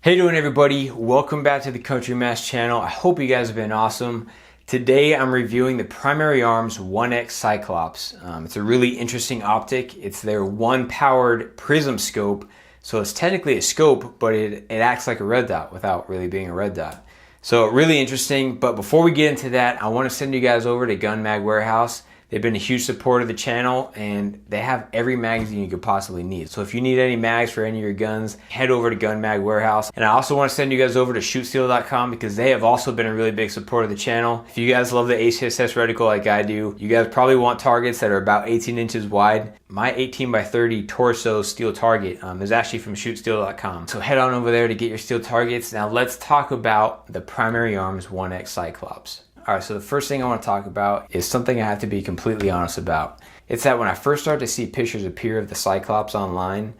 Hey doing everybody, welcome back to the Country Mass channel. I hope you guys have been awesome. Today I'm reviewing the Primary Arms 1X Cyclops. It's a really interesting optic. It's their one powered prism scope. So it's technically a scope, but it acts like a red dot without really being a red dot. So really interesting, but before we get into that, I want to send you guys over to Gun Mag Warehouse. They've been a huge supporter of the channel and they have every magazine you could possibly need. So if you need any mags for any of your guns, head over to Gun Mag Warehouse. And I also want to send you guys over to shootsteel.com because they have also been a really big supporter of the channel. If you guys love the ACSS reticle like I do, you guys probably want targets that are about 18 inches wide. My 18x30 torso steel target is actually from shootsteel.com. So head on over there to get your steel targets. Now let's talk about the Primary Arms 1X Cyclops. All right, so the first thing I want to talk about is something I have to be completely honest about. It's that when I first started to see pictures appear of the Cyclops online,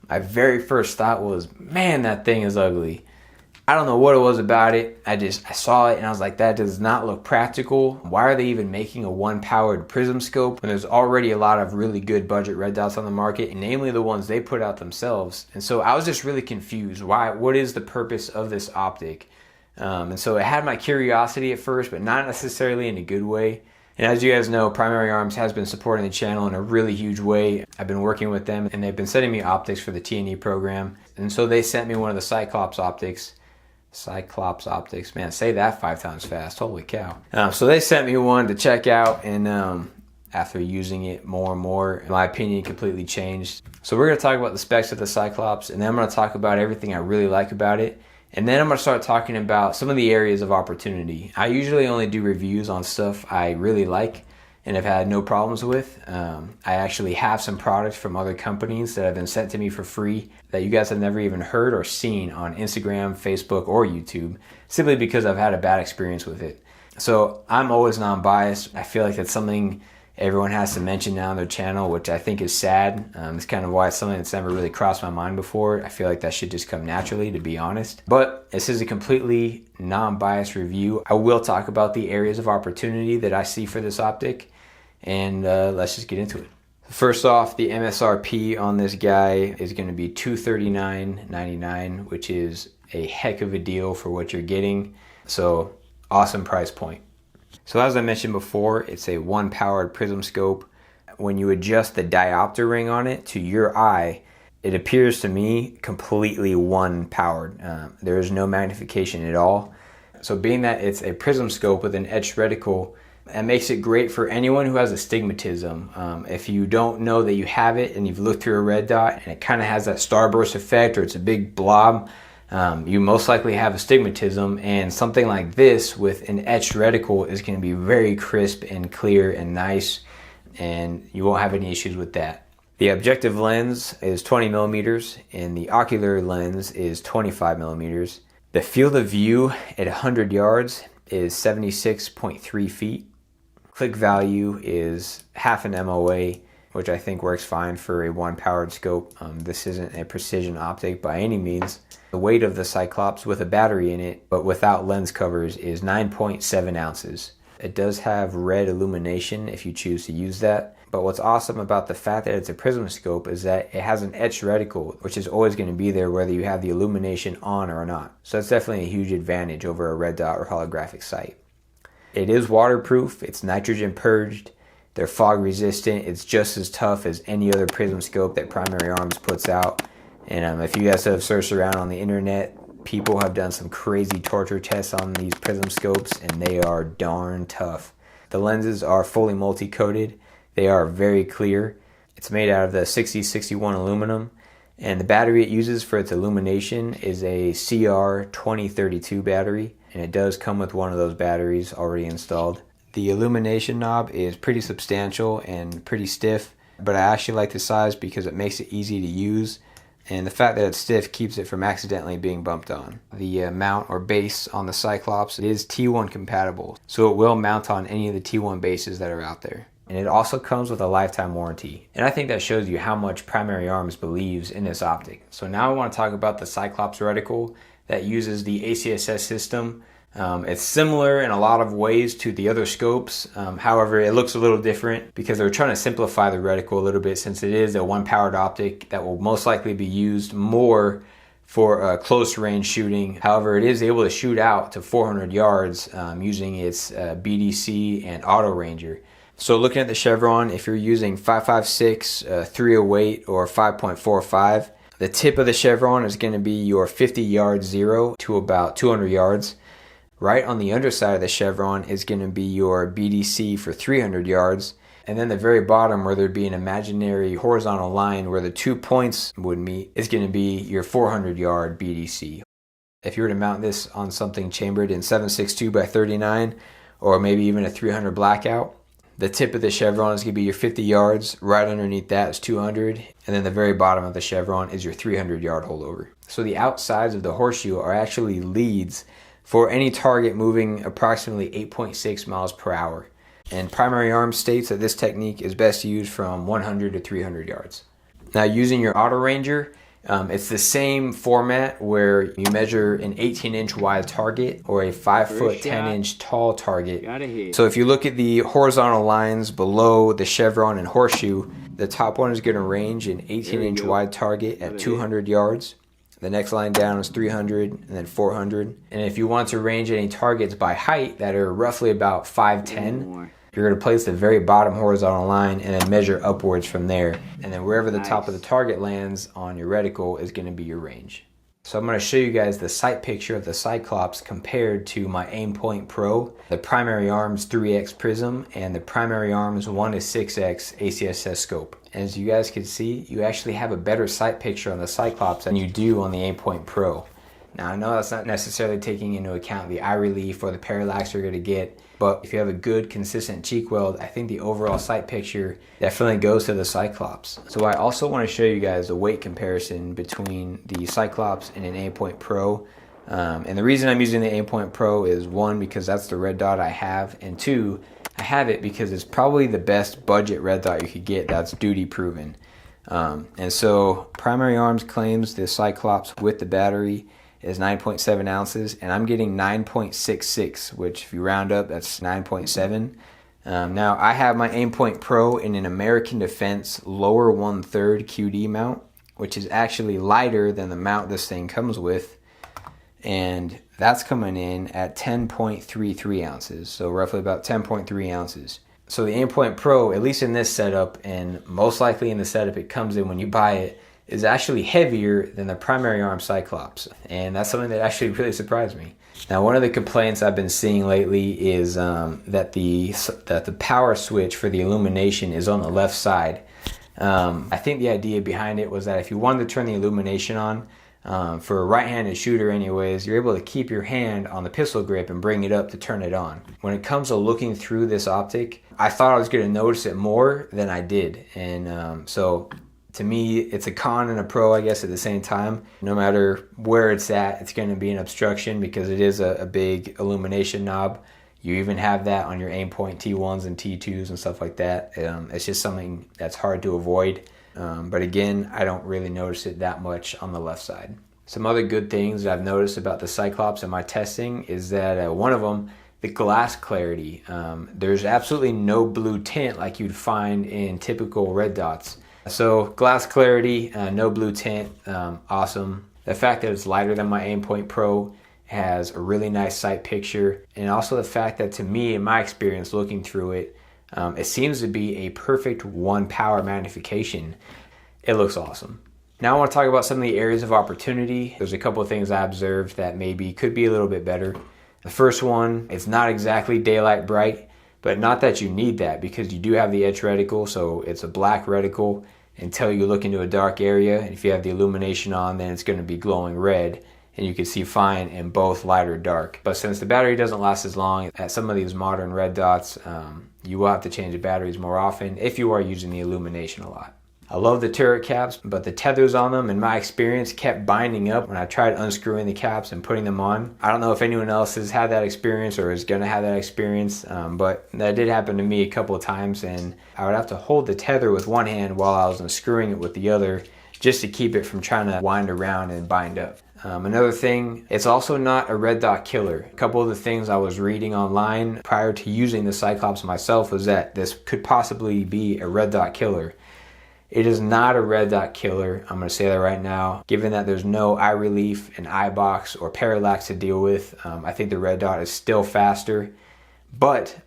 my very first thought was, man, that thing is ugly. I don't know what it was about it. I saw it and I was like, that does not look practical. Why are they even making a one-powered prism scope when there's already a lot of really good budget red dots on the market, and namely the ones they put out themselves? And so I was just really confused. What is the purpose of this optic? And so it had my curiosity at first, but not necessarily in a good way. And as you guys know, Primary Arms has been supporting the channel in a really huge way. I've been working with them and they've been sending me optics for the T&E program. And so they sent me one of the Cyclops optics. Cyclops optics, man, say that 5 times fast, holy cow. So they sent me one to check out, and after using it more and more, my opinion completely changed. So we're gonna talk about the specs of the Cyclops, and then I'm gonna talk about everything I really like about it. And then I'm going to start talking about some of the areas of opportunity. I usually only do reviews on stuff I really like and have had no problems with. I actually have some products from other companies that have been sent to me for free that you guys have never even heard or seen on Instagram, Facebook, or YouTube, simply because I've had a bad experience with it. So I'm always non-biased. I feel like that's something everyone has to mention now on their channel, which I think is sad. It's kind of why it's something that's never really crossed my mind before. I feel like that should just come naturally, to be honest. But this is a completely non-biased review. I will talk about the areas of opportunity that I see for this optic, and let's just get into it. First off, the MSRP on this guy is going to be $239.99, which is a heck of a deal for what you're getting. So awesome price point. So as I mentioned before, it's a one-powered prism scope. When you adjust the diopter ring on it to your eye, it appears to me completely one-powered. There is no magnification at all. So being that it's a prism scope with an etched reticle, it makes it great for anyone who has astigmatism. If you don't know that you have it and you've looked through a red dot and it kind of has that starburst effect, or it's a big blob, you most likely have astigmatism, and something like this with an etched reticle is going to be very crisp and clear and nice, and you won't have any issues with that. The objective lens is 20 millimeters and the ocular lens is 25 millimeters. The field of view at 100 yards is 76.3 feet. Click value is half an MOA, which I think works fine for a one-powered scope. This isn't a precision optic by any means. The weight of the Cyclops with a battery in it, but without lens covers, is 9.7 ounces. It does have red illumination if you choose to use that. But what's awesome about the fact that it's a prism scope is that it has an etched reticle, which is always going to be there whether you have the illumination on or not. So that's definitely a huge advantage over a red dot or holographic sight. It is waterproof, it's nitrogen purged, they're fog resistant, it's just as tough as any other prism scope that Primary Arms puts out. And if you guys have searched around on the internet, people have done some crazy torture tests on these prism scopes, and they are darn tough. The lenses are fully multi-coated. They are very clear. It's made out of the 6061 aluminum, and the battery it uses for its illumination is a CR2032 battery, and it does come with one of those batteries already installed. The illumination knob is pretty substantial and pretty stiff, but I actually like the size because it makes it easy to use. And the fact that it's stiff keeps it from accidentally being bumped on. The mount or base on the Cyclops is T1 compatible, so it will mount on any of the T1 bases that are out there. And it also comes with a lifetime warranty. And I think that shows you how much Primary Arms believes in this optic. So now I want to talk about the Cyclops reticle that uses the ACSS system. It's similar in a lot of ways to the other scopes. However, it looks a little different because they're trying to simplify the reticle a little bit, since it is a one-powered optic that will most likely be used more for close range shooting. However, it is able to shoot out to 400 yards using its BDC and auto ranger. So looking at the chevron, if you're using 5.56, 308, or 5.45, the tip of the chevron is going to be your 50 yard zero to about 200 yards. Right on the underside of the chevron is going to be your BDC for 300 yards. And then the very bottom, where there'd be an imaginary horizontal line where the 2 points would meet, is going to be your 400 yard BDC. If you were to mount this on something chambered in 7.62 by 39, or maybe even a 300 blackout, the tip of the chevron is going to be your 50 yards. Right underneath that is 200. And then the very bottom of the chevron is your 300 yard holdover. So the outsides of the horseshoe are actually leads for any target moving approximately 8.6 miles per hour. And Primary Arms states that this technique is best used from 100 to 300 yards. Now, using your auto ranger, it's the same format where you measure an 18-inch wide target or a 5-foot 10-inch tall target. So if you look at the horizontal lines below the chevron and horseshoe, the top one is going to range an 18-inch wide target at 200 yards. The next line down is 300 and then 400. And if you want to range any targets by height that are roughly about 5'10", you're going to place the very bottom horizontal line and then measure upwards from there. And then wherever the top of the target lands on your reticle is going to be your range. So I'm going to show you guys the sight picture of the Cyclops compared to my Aimpoint Pro, the Primary Arms 3X Prism, and the Primary Arms 1-6X ACSS scope. And as you guys can see, you actually have a better sight picture on the Cyclops than you do on the Aimpoint Pro. Now, I know that's not necessarily taking into account the eye relief or the parallax you're going to get, but if you have a good, consistent cheek weld, I think the overall sight picture definitely goes to the Cyclops. So I also want to show you guys the weight comparison between the Cyclops and an Aimpoint Pro. And the reason I'm using the Aimpoint Pro is, one, because that's the red dot I have, and two, I have it because it's probably the best budget red dot you could get that's duty proven. And so Primary Arms claims the Cyclops with the battery is 9.7 ounces, and I'm getting 9.66, which if you round up, that's 9.7. Now, I have my Aimpoint Pro in an American Defense lower 1/3 QD mount, which is actually lighter than the mount this thing comes with, and that's coming in at 10.33 ounces, so roughly about 10.3 ounces. So the Aimpoint Pro, at least in this setup, and most likely in the setup it comes in when you buy it, is actually heavier than the Primary Arm Cyclops, and that's something that actually really surprised me. Now, one of the complaints I've been seeing lately is that the power switch for the Illumination is on the left side. I think the idea behind it was that if you wanted to turn the Illumination on, for a right-handed shooter anyways, you're able to keep your hand on the pistol grip and bring it up to turn it on. When it comes to looking through this optic, I thought I was going to notice it more than I did, and so to me, it's a con and a pro, I guess, at the same time. No matter where it's at, it's going to be an obstruction because it is a big illumination knob. You even have that on your Aimpoint T1s and T2s and stuff like that. It's just something that's hard to avoid. But again, I don't really notice it that much on the left side. Some other good things that I've noticed about the Cyclops in my testing is that one of them, the glass clarity. There's absolutely no blue tint like you'd find in typical red dots. So glass clarity, no blue tint, awesome. The fact that it's lighter than my Aimpoint Pro has a really nice sight picture, and also the fact that, to me, in my experience looking through it, it seems to be a perfect one power magnification. It looks awesome. Now I want to talk about some of the areas of opportunity. There's a couple of things I observed that maybe could be a little bit better. The first one, it's not exactly daylight bright, but not that you need that, because you do have the edge reticle, so it's a black reticle until you look into a dark area. And if you have the illumination on, then it's going to be glowing red, and you can see fine in both light or dark. But since the battery doesn't last as long as some of these modern red dots, you will have to change the batteries more often if you are using the illumination a lot. I love the turret caps, but the tethers on them, in my experience, kept binding up when I tried unscrewing the caps and putting them on. I don't know if anyone else has had that experience or is going to have that experience, but that did happen to me a couple of times, and I would have to hold the tether with one hand while I was unscrewing it with the other, just to keep it from trying to wind around and bind up. Another thing, it's also not a red dot killer. A couple of the things I was reading online prior to using the Cyclops myself was that this could possibly be a red dot killer. It is not a red dot killer. I'm going to say that right now. Given that there's no eye relief, an eye box, or parallax to deal with, I think the red dot is still faster. But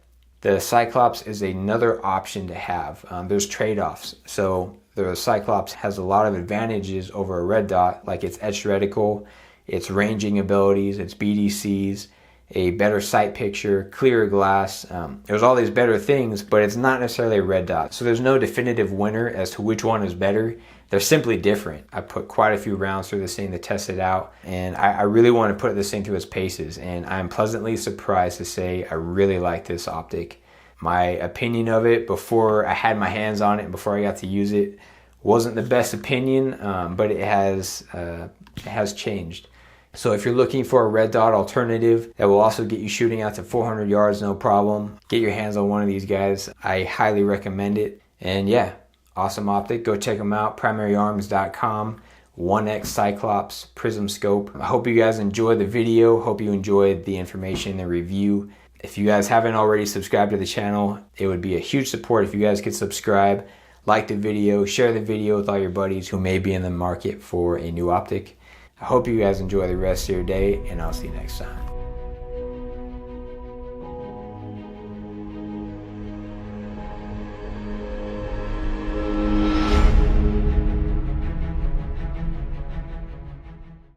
the Cyclops is another option to have. There's trade-offs. So the Cyclops has a lot of advantages over a red dot, like its etched reticle, its ranging abilities, its BDCs, a better sight picture, clearer glass. There's all these better things, but it's not necessarily a red dot. So there's no definitive winner as to which one is better. They're simply different. I put quite a few rounds through this thing to test it out, and I really want to put this thing through its paces, and I'm pleasantly surprised to say I really like this optic. My opinion of it before I had my hands on it and before I got to use it wasn't the best opinion, but it has changed. So if you're looking for a red dot alternative that will also get you shooting out to 400 yards, no problem, get your hands on one of these guys. I highly recommend it. And yeah, awesome optic. Go check them out, primaryarms.com, 1X Cyclops, Prism scope. I hope you guys enjoyed the video. Hope you enjoyed the information, the review. If you guys haven't already subscribed to the channel, it would be a huge support if you guys could subscribe, like the video, share the video with all your buddies who may be in the market for a new optic. I hope you guys enjoy the rest of your day, and I'll see you next time.